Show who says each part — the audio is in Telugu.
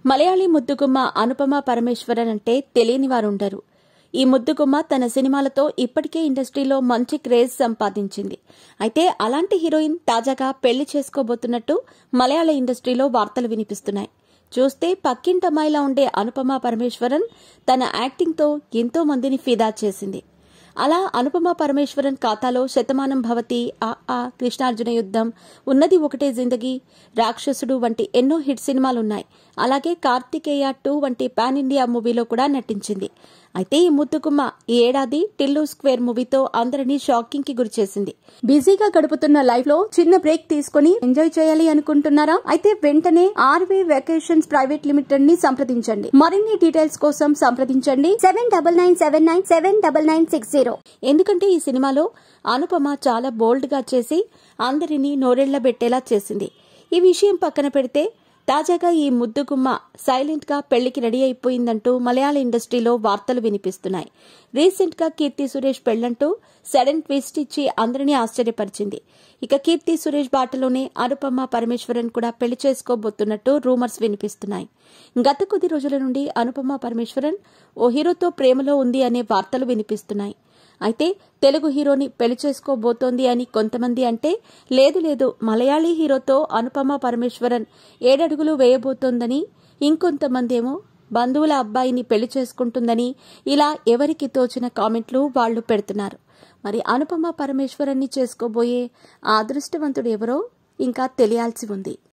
Speaker 1: మలయాళీ ముద్దుగుమ్మ అనుపమ పరమేశ్వరన్ అంటే తెలియని వారుండరు. ఈ ముద్దుగుమ్మ తన సినిమాలతో ఇప్పటికే ఇండస్ట్రీలో మంచి క్రేజ్ సంపాదించింది. అయితే అలాంటి హీరోయిన్ తాజాగా పెళ్లి చేసుకోబోతున్నట్టు మలయాళ ఇండస్ట్రీలో వార్తలు వినిపిస్తున్నాయి. చూస్తే పక్కింటమ్మాయిలా ఉండే అనుపమ పరమేశ్వరన్ తన యాక్టింగ్తో ఎంతో మందిని ఫిదా చేసింది. అలా అనుపమ పరమేశ్వరన్ ఖాతాలో శతమానం భవతి, కృష్ణార్జున యుద్ధం, ఉన్నది ఒకటే జిందగీ, రాక్షసుడు వంటి ఎన్నో హిట్ సినిమాలున్నాయి. అలాగే కార్తికేయ 2 వంటి పాన్ ఇండియా మూవీలో కూడా నటించింది. అయితే ఈ ముద్దుగుమ్మ ఈ ఏడాది టిల్లు స్క్వేర్ మూవీతో అందరినీ షాకింగ్ కి గురిచేసింది. బిజీగా గడుపుతున్న లైఫ్ లో చిన్న బ్రేక్ తీసుకుని ఎంజాయ్ చేయాలి అనుకుంటున్నారా? అయితే వెంటనే ఆర్వీ వెకేషన్స్ ప్రైవేట్ లిమిటెడ్ ని సంప్రదించండి. మరిన్ని డీటెయిల్స్ కోసం సంప్రదించండి 7997979960. ఎందుకంటే ఈ సినిమాలో అనుపమ చాలా బోల్డ్ గా చేసి అందరినీ నోరెళ్లబెట్టేలా చేసింది. ఈ విషయం పక్కన పెడితే తాజాగా ఈ ముద్దుగుమ్మ సైలెంట్ గా పెళ్లికి రెడీ అయిపోయిందంటూ మలయాళ ఇండస్ట్రీలో వార్తలు వినిపిస్తున్నాయి. రీసెంట్ గా కీర్తి సురేష్ పెళ్లంటూ సడన్ ట్విస్ట్ ఇచ్చి అందరినీ ఆశ్చర్యపరిచింది. ఇక కీర్తి సురేష్ బాటలోనే అనుపమ పరమేశ్వరన్ కూడా పెళ్లి చేసుకోబోతున్నట్టు రూమర్స్ వినిపిస్తున్నాయి. గత కొద్ది రోజుల నుండి అనుపమ పరమేశ్వరన్ ఓ హీరోతో ప్రేమలో ఉంది అనే వార్తలు వినిపిస్తున్నాయి. అయితే తెలుగు హీరోని పెళ్లి చేసుకోబోతోంది అని కొంతమంది అంటే, లేదు మలయాళీ హీరోతో అనుపమ పరమేశ్వరన్ 7 అడుగులు వేయబోతోందని, ఇంకొంతమంది ఏమో బంధువుల అబ్బాయిని పెళ్లి చేసుకుంటుందని, ఇలా ఎవరికి తోచిన కామెంట్లు వాళ్లు పెడుతున్నారు. మరి అనుపమ పరమేశ్వరన్ని చేసుకోబోయే ఆ అదృష్టవంతుడు ఎవరో ఇంకా తెలియాల్సి ఉంది.